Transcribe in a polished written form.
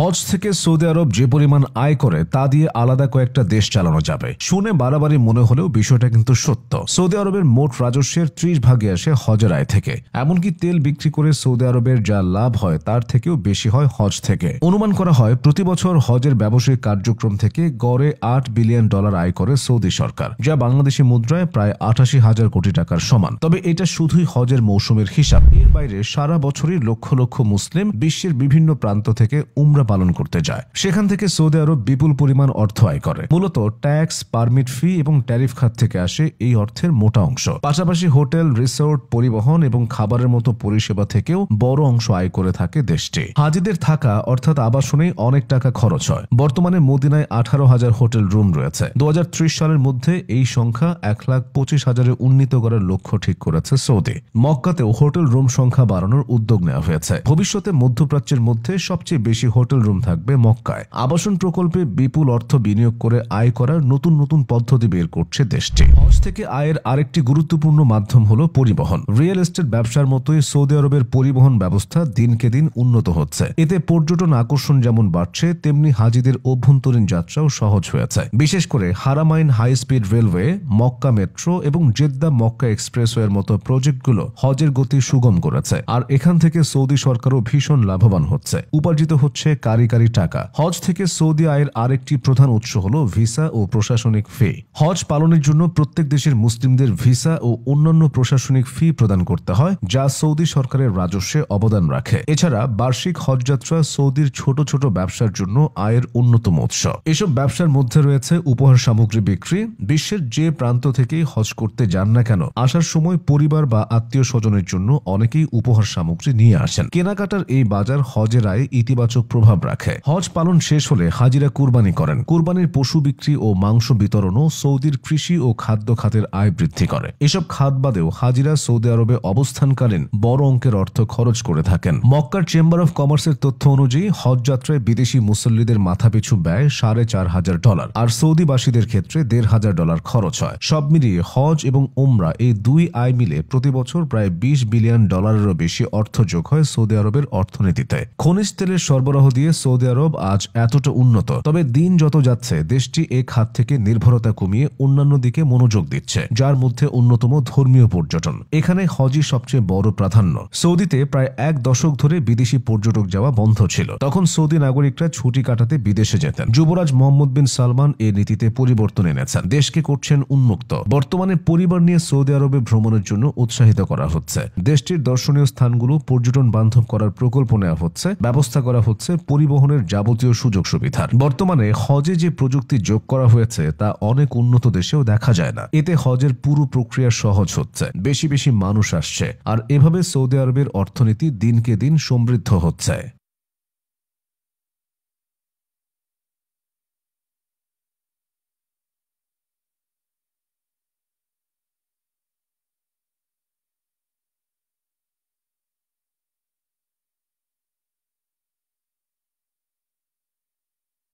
হজ থেকে সৌদি আরব যে পরিমাণ আয় করে তা দিয়ে আলাদা কয়েকটা দেশ চালানো যাবে। শুনে বাড়াবাড়ি মনে হলেও বিষয়টা কিন্তু সত্য। সৌদি আরবের মোট রাজস্বের 30 ভাগে আসে হজের আয় থেকে। এমনকি তেল বিক্রি করে সৌদি আরবের যা লাভ হয় তার থেকেও বেশি হয় হজ থেকে। অনুমান করা হয় প্রতি বছর হজের ব্যবসায়িক কার্যক্রম থেকে গড়ে $8 বিলিয়ন আয় করে সৌদি সরকার, যা বাংলাদেশি মুদ্রায় প্রায় 88,000 কোটি টাকার সমান। তবে এটা শুধুই হজের মৌসুমের হিসাব। এর বাইরে সারা বছরই লক্ষ লক্ষ মুসলিম বিশ্বের বিভিন্ন প্রান্ত থেকে উমরা পালন করতে যায়। সেখান থেকে সৌদি আরব বিপুল পরিমাণ অর্থ আয় করে। মূলত ট্যাক্স, পারমিট ফি এবং ট্যারিফ খাত থেকে আসে এই অর্থের মোটা অংশ। পাশাপাশি হোটেল, রিসোর্ট, পরিবহন এবং খাবারের মতো পরিষেবা থেকেও বড় অংশ আয় করে থাকে দেশটি। হাজিদের থাকা অর্থাৎ আবাসনেই অনেক টাকা খরচ হয়। বর্তমানে মদিনায় 18,000 হোটেল রুম রয়েছে। 2030 সালের মধ্যে এই সংখ্যা 1,25,000-এ উন্নীত করার লক্ষ্য ঠিক করেছে সৌদি। মক্কাতেও হোটেল রুম সংখ্যা বাড়ানোর উদ্যোগ নেওয়া হয়েছে। ভবিষ্যতে মধ্যপ্রাচ্যের মধ্যে সবচেয়ে বেশি হোটেল রুম থাকবে মক্কায়। আবাসন প্রকল্পে বিপুল অর্থ বিনিয়োগ করে আয় করার নতুন নতুন পদ্ধতি বের করছে দেশটি। হজ থেকে আয়ের আরেকটি গুরুত্বপূর্ণ মাধ্যম হল পরিবহন। রিয়েল এস্টেট ব্যবসার মতোই সৌদি আরবের পরিবহন ব্যবস্থা দিনকে দিন উন্নত হচ্ছে। এতে পর্যটন আকর্ষণ যেমন বাড়ছে, তেমনি হাজিদের অভ্যন্তরীণ যাত্রাও সহজ হয়েছে। বিশেষ করে Haramain high speed railway, Mecca metro এবং জেদ্দা মক্কা এক্সপ্রেসওয়ের মতো প্রজেক্টগুলো হজের গতি সুগম করেছে। আর এখান থেকে সৌদি সরকারও ভীষণ লাভবান হচ্ছে। উপার্জিত হচ্ছে কারিগরি টাকা। হজ থেকে সৌদি আয়ের আরেকটি প্রধান উৎস হল ভিসা ও প্রশাসনিক ফি। হজ পালনের জন্য প্রত্যেক দেশের মুসলিমদের ভিসা ও অন্যান্য প্রশাসনিক ফি প্রদান করতে হয়, যা সৌদি সরকারের রাজস্বে অবদান রাখে। এছাড়া বার্ষিক হজযাত্রা সৌদির ছোট ছোট ব্যবসার জন্য আয়ের অন্যতম উৎস। এসব ব্যবসার মধ্যে রয়েছে উপহার সামগ্রী বিক্রি। বিশ্বের যে প্রান্ত থেকেই হজ করতে যান না কেন, আসার সময় পরিবার বা আত্মীয় স্বজনের জন্য অনেকেই উপহার সামগ্রী নিয়ে আসেন। কেনাকাটার এই বাজার হজের আয়ে ইতিবাচক প্রভাব রাখে। হজ পালন শেষ হলে হাজিরা কুরবানি করেন। কুরবানির পশু বিক্রি ও মাংস বিতরণও সৌদির কৃষি ও খাদ্য খাতের আয় বৃদ্ধি করে। এসব খাত বাদেও হাজিরা সৌদি আরবে অবস্থানকালীন বড় অঙ্কের অর্থ খরচ করে থাকেন। মক্কার চেম্বার অফ কমার্সের তথ্য অনুযায়ী হজ যাত্রায় বিদেশি মুসল্লিদের মাথাপিছু ব্যয় $4,500, আর সৌদিবাসীদের ক্ষেত্রে $1,500 খরচ হয়। সব মিলিয়ে হজ এবং উমরা এই দুই আয় মিলে প্রতি বছর প্রায় $20 বিলিয়ন বেশি অর্থ যোগ হয় সৌদি আরবের অর্থনীতিতে। খনিজ তেলের সরবরাহ দিয়ে সৌদি আরব আজ এতটা উন্নত। তবে দিন যত যাচ্ছে দেশটি এ খাত থেকে নির্ভরতা কমিয়ে অন্যান্য দিকে মনোযোগ দিচ্ছে, যার মধ্যে অন্যতম ধর্মীয় পর্যটন। এখানে হজই সবচেয়ে বড় প্রাধান্য। সৌদিতে প্রায় 1 দশক ধরে বিদেশি পর্যটক যাওয়া বন্ধ ছিল। তখন সৌদি নাগরিকরা ছুটি কাটাতে বিদেশে যেতেন। যুবরাজ মোহাম্মদ বিন সালমান এ নীতিতে পরিবর্তন এনেছেন। দেশকে করছেন উন্মুক্ত। বর্তমানে পরিবার নিয়ে সৌদি আরবে ভ্রমণের জন্য উৎসাহিত করা হচ্ছে। দেশটির দর্শনীয় স্থানগুলো পর্যটন বান্ধব করার প্রকল্প নেওয়া হচ্ছে। ব্যবস্থা করা হচ্ছে পরিবহনের যাবতীয় সুযোগ সুবিধার। বর্তমানে হজে যে প্রযুক্তি যোগ করা হয়েছে তা অনেক উন্নত দেশেও দেখা যায় না। এতে হজের পুরো প্রক্রিয়া সহজ হচ্ছে, বেশি বেশি মানুষ আসছে, আর এভাবে সৌদি আরবের অর্থনীতি দিনকে দিন সমৃদ্ধ হচ্ছে।